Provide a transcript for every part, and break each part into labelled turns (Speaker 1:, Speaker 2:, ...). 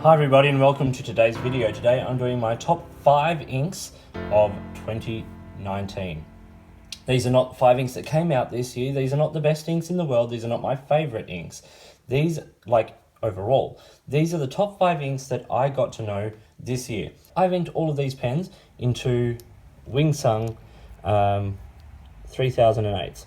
Speaker 1: Hi everybody and welcome to today's video. Today I'm doing my top 5 inks of 2019. These are not 5 inks that came out this year. These are not the best inks in the world. These are not my favorite inks. These, overall, these are the top 5 inks that I got to know this year. I've inked all of these pens into Wing Sung 3008s.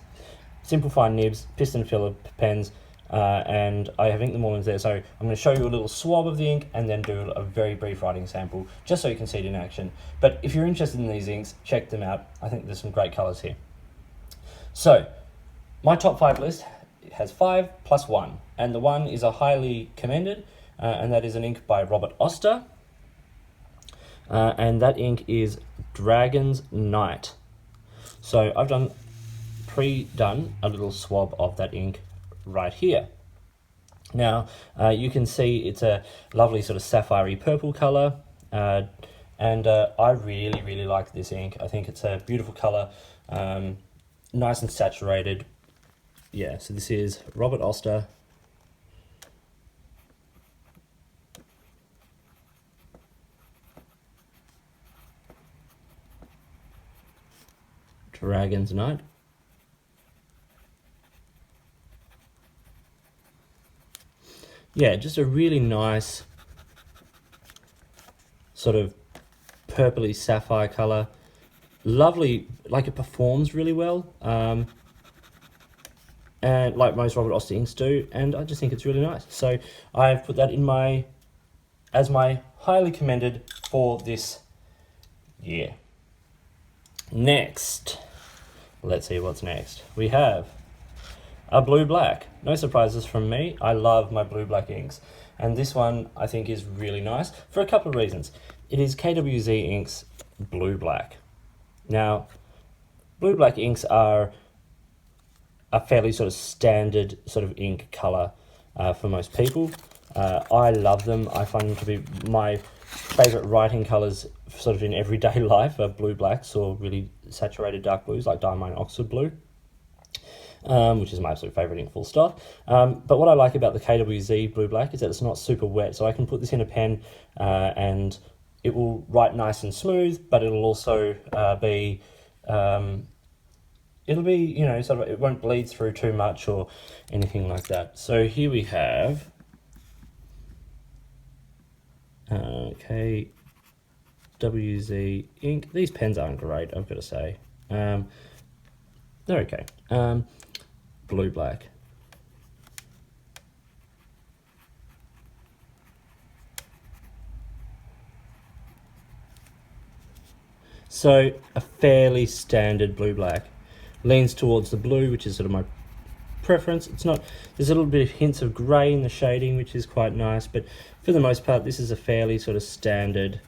Speaker 1: Simple fine nibs, piston filler pens, and I have inked them all into there. So I'm going to show you a little swab of the ink and then do a very brief writing sample just so you can see it in action. But if you're interested in these inks, check them out. I think there's some great colours here. So my top 5 list has 5 plus 1, and the 1 is a highly commended, and that is an ink by Robert Oster, and that ink is Dragon's Knight. So I've pre-done a little swab of that ink right here. Now you can see it's a lovely sort of sapphire purple color, and I really like this ink. I think it's a beautiful color, nice and saturated. Yeah, so this is Robert Oster. Dragon's Knight. Yeah, just a really nice sort of purpley sapphire color. Lovely, like it performs really well, and like most Robert Oster inks do, and I just think it's really nice. So I've put that in as my highly commended for this year. Next, let's see what's next. We have a Blue Black. No surprises from me. I love my Blue Black inks. And this one I think is really nice for a couple of reasons. It is KWZ Inks Blue Black. Now, Blue Black inks are a fairly sort of standard sort of ink color for most people. I love them. I find them to be my favorite writing colors sort of in everyday life are blue blacks or really saturated dark blues like Diamine Oxford Blue. Which is my absolute favourite ink, full stop. But what I like about the KWZ Blue Black is that it's not super wet, so I can put this in a pen and it will write nice and smooth, but it'll also be, you know, sort of, it won't bleed through too much or anything like that. So here we have KWZ ink. These pens aren't great, I've got to say. They're okay. Blue Black. So a fairly standard Blue Black. Leans towards the blue, which is sort of my preference. It's not, there's a little bit of hints of grey in the shading, which is quite nice, but for the most part this is a fairly sort of standard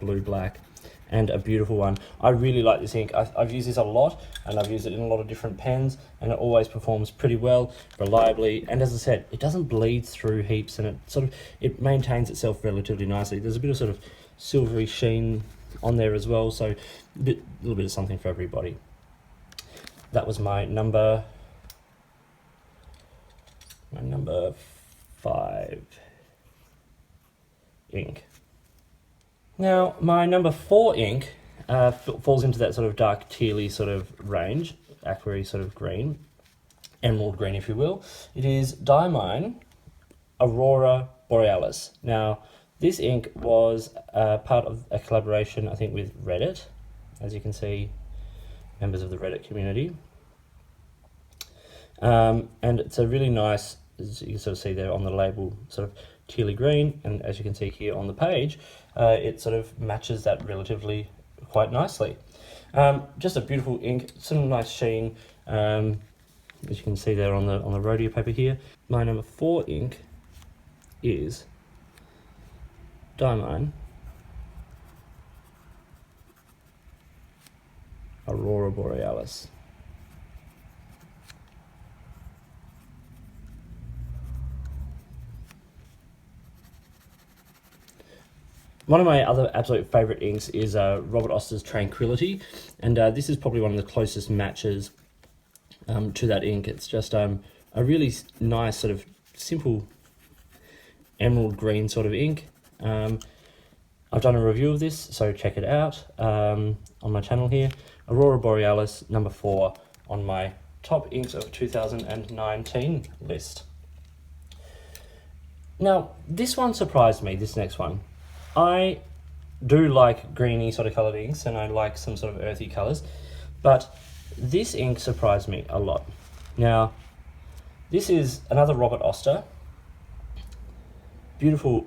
Speaker 1: Blue Black. And a beautiful one. I really like this ink. I've used this a lot, and I've used it in a lot of different pens, and it always performs pretty well, reliably, and as I said, it doesn't bleed through heaps, and it maintains itself relatively nicely. There's a bit of sort of silvery sheen on there as well, so a little bit of something for everybody. That was my number 5 ink. Now, my number 4 ink falls into that sort of dark tealy sort of range, aquary sort of green, emerald green if you will. It is Diamine Aurora Borealis. Now, this ink was part of a collaboration, I think, with Reddit, as you can see, members of the Reddit community. And it's a really nice, as you can sort of see there on the label, sort of tealy green, and as you can see here on the page, it sort of matches that relatively quite nicely. Just a beautiful ink, some nice sheen, as you can see there on the rhodia paper here. My number 4 ink is Diamine Aurora Borealis. One of my other absolute favourite inks is Robert Oster's Tranquility, and this is probably one of the closest matches to that ink. It's just a really nice sort of simple emerald green sort of ink. I've done a review of this, so check it out on my channel here. Aurora Borealis, number 4 on my top inks of 2019 list. Now, this one surprised me, this next one. I do like greeny sort of coloured inks, and I like some sort of earthy colours, but this ink surprised me a lot. Now, this is another Robert Oster. Beautiful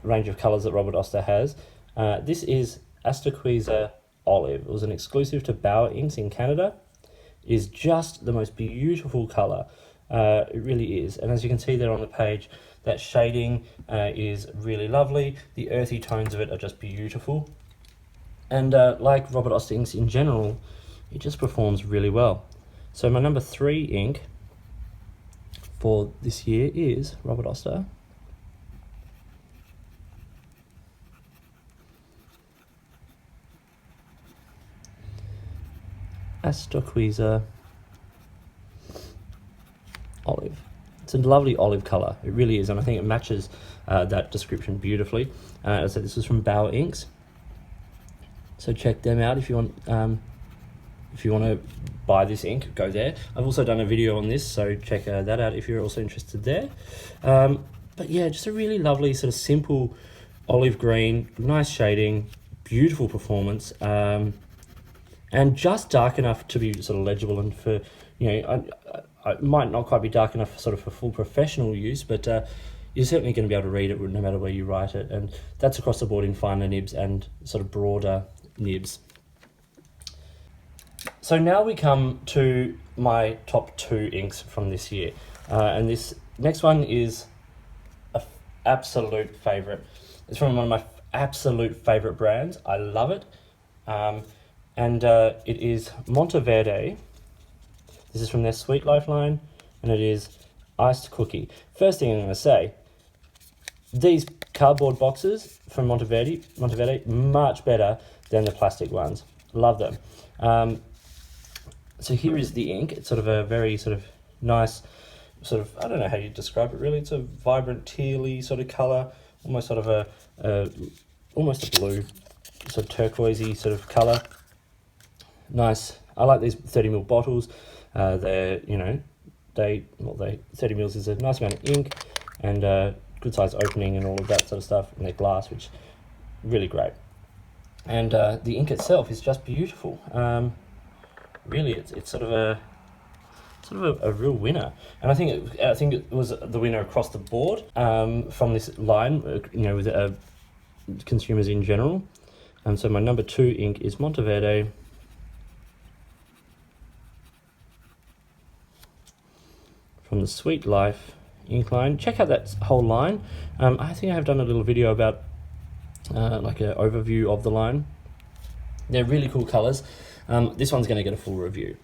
Speaker 1: range of colours that Robert Oster has. This is Auster Olive. It was an exclusive to Bauer Inks in Canada. It is just the most beautiful colour. It really is. And as you can see there on the page, that shading is really lovely. The earthy tones of it are just beautiful. And like Robert Oster inks in general, it just performs really well. So my number 3 ink for this year is Robert Oster. Auster Olive. It's a lovely olive colour, it really is, and I think it matches that description beautifully. As I said, this is from Bauer Inks, so check them out if you want. If you want to buy this ink, go there. I've also done a video on this, so check that out if you're also interested there. But yeah, just a really lovely sort of simple olive green, nice shading, beautiful performance, and just dark enough to be sort of legible, and for, you know, I might not quite be dark enough for sort of for full professional use, but you're certainly going to be able to read it no matter where you write it, and that's across the board in finer nibs and sort of broader nibs. So now we come to my top 2 inks from this year, and this next one is an absolute favourite. It's from one of my absolute favourite brands. I love it, and it is Monteverde. This is from their Sweet Life line, and it is Iced Cookie. First thing I'm going to say, these cardboard boxes from Monteverde, much better than the plastic ones. Love them. So here is the ink. It's sort of a very sort of nice, sort of, I don't know how you describe it really. It's a vibrant tealy sort of colour, almost sort of almost a blue, sort of turquoisey sort of colour. Nice. I like these 30ml bottles. They're, you know, 30ml is a nice amount of ink, and good size opening and all of that sort of stuff, and they're glass, which really great. And the ink itself is just beautiful. Really, it's sort of a real winner, and I think it was the winner across the board from this line, you know, with consumers in general. And so my number 2 ink is Monteverde. From the Sweet Life ink line. Check out that whole line. I think I have done a little video about like an overview of the line. They're really cool colours. This one's going to get a full review.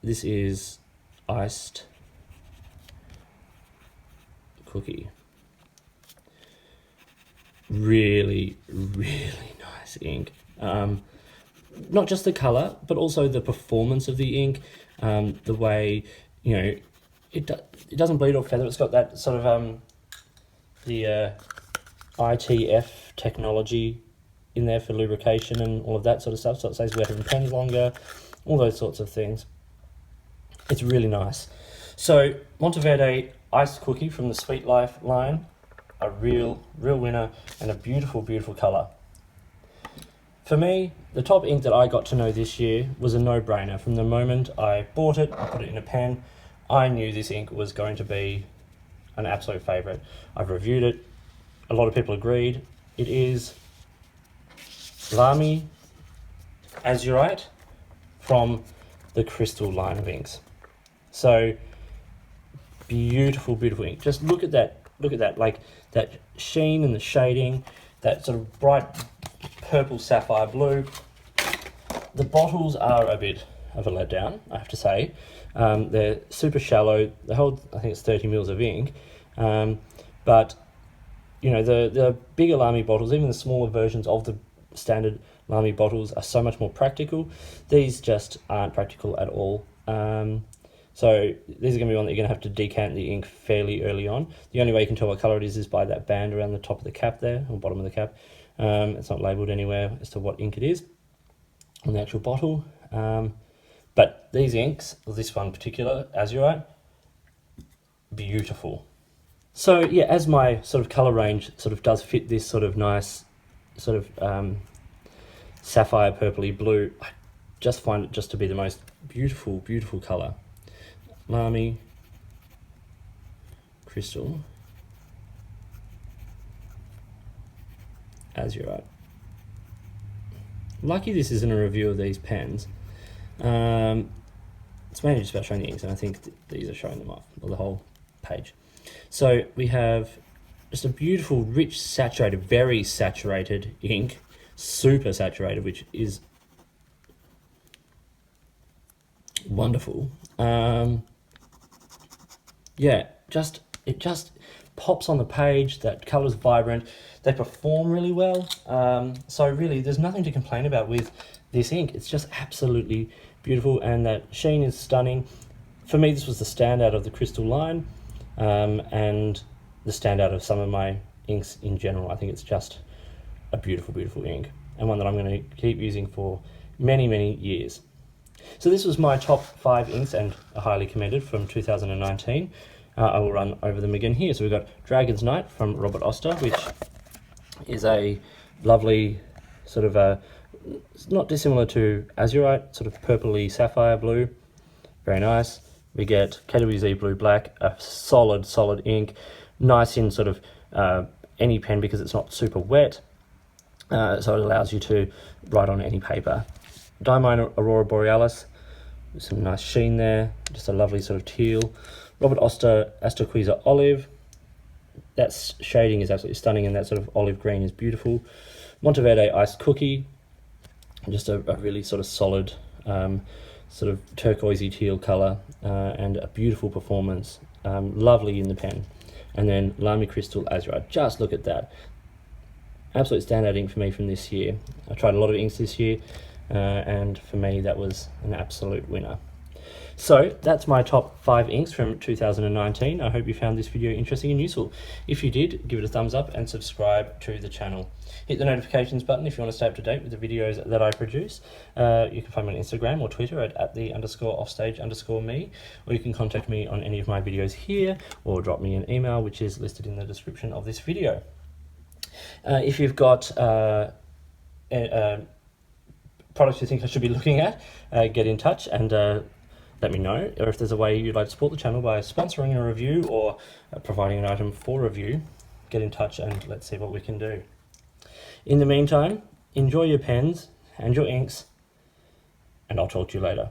Speaker 1: This is Iced Cookie. Really, really nice ink. Not just the colour, but also the performance of the ink. The way, you know, it doesn't bleed or feather. It's got that sort of the ITF technology in there for lubrication and all of that sort of stuff, so it stays wet and pens longer, all those sorts of things. It's really nice. So Monteverde Iced Cookie from the Sweet Life line, a real winner, and a beautiful colour. For me, the top ink that I got to know this year was a no-brainer. From the moment I bought it, I put it in a pen, I knew this ink was going to be an absolute favourite. I've reviewed it, a lot of people agreed. It is Lamy Azurite from the Crystal line of inks. So beautiful ink. Just look at that, like that sheen and the shading, that sort of bright purple sapphire blue. The bottles are a bit of a letdown, I have to say. They're super shallow. They hold, I think it's 30ml of ink, but you know, the bigger Lamy bottles, even the smaller versions of the standard Lamy bottles, are so much more practical. These just aren't practical at all. So these are going to be one that you're going to have to decant the ink fairly early on. The only way you can tell what colour it is by that band around the top of the cap there, or bottom of the cap. It's not labelled anywhere as to what ink it is on the actual bottle. But these inks, this one in particular, Azurite, beautiful. So yeah, as my sort of colour range sort of does fit this sort of nice sort of sapphire purpley blue, I just find it just to be the most beautiful, beautiful colour. Lamy Crystal Azurite. Lucky this isn't a review of these pens. It's mainly just about showing the inks, and I think these are showing them off, or the whole page. So we have just a beautiful, rich, saturated, very saturated ink, super saturated, which is wonderful. Yeah, it just pops on the page. That colour's vibrant. They perform really well. So really, there's nothing to complain about with this ink. It's just absolutely beautiful, and that sheen is stunning. For me, this was the standout of the Crystal line, and the standout of some of my inks in general. I think it's just a beautiful, beautiful ink, and one that I'm going to keep using for many, many years. So this was my top 5 inks, and highly commended, from 2019. I will run over them again here. So we've got Dragon's Knight from Robert Oster, which is a lovely sort of not dissimilar to Azurite, sort of purpley sapphire blue. Very nice. We get KWZ Blue Black, a solid, solid ink. Nice in sort of any pen because it's not super wet. So it allows you to write on any paper. Diamine Aurora Borealis, with some nice sheen there, just a lovely sort of teal. Robert Oster Asturquoise Olive, that shading is absolutely stunning, and that sort of olive green is beautiful. Monteverde Iced Cookie, just a really sort of solid, sort of turquoisey teal colour, and a beautiful performance, lovely in the pen. And then Lamy Crystal Azurite, just look at that. Absolute standout ink for me from this year. I tried a lot of inks this year, and for me that was an absolute winner. So that's my top 5 inks from 2019. I hope you found this video interesting and useful. If you did, give it a thumbs up and subscribe to the channel. Hit the notifications button if you want to stay up to date with the videos that I produce. You can find me on Instagram or Twitter at @the_offstage_me, or you can contact me on any of my videos here, or drop me an email, which is listed in the description of this video. If you've got products you think I should be looking at, get in touch and let me know. Or if there's a way you'd like to support the channel by sponsoring a review or providing an item for review, get in touch and let's see what we can do. In the meantime, enjoy your pens and your inks, and I'll talk to you later.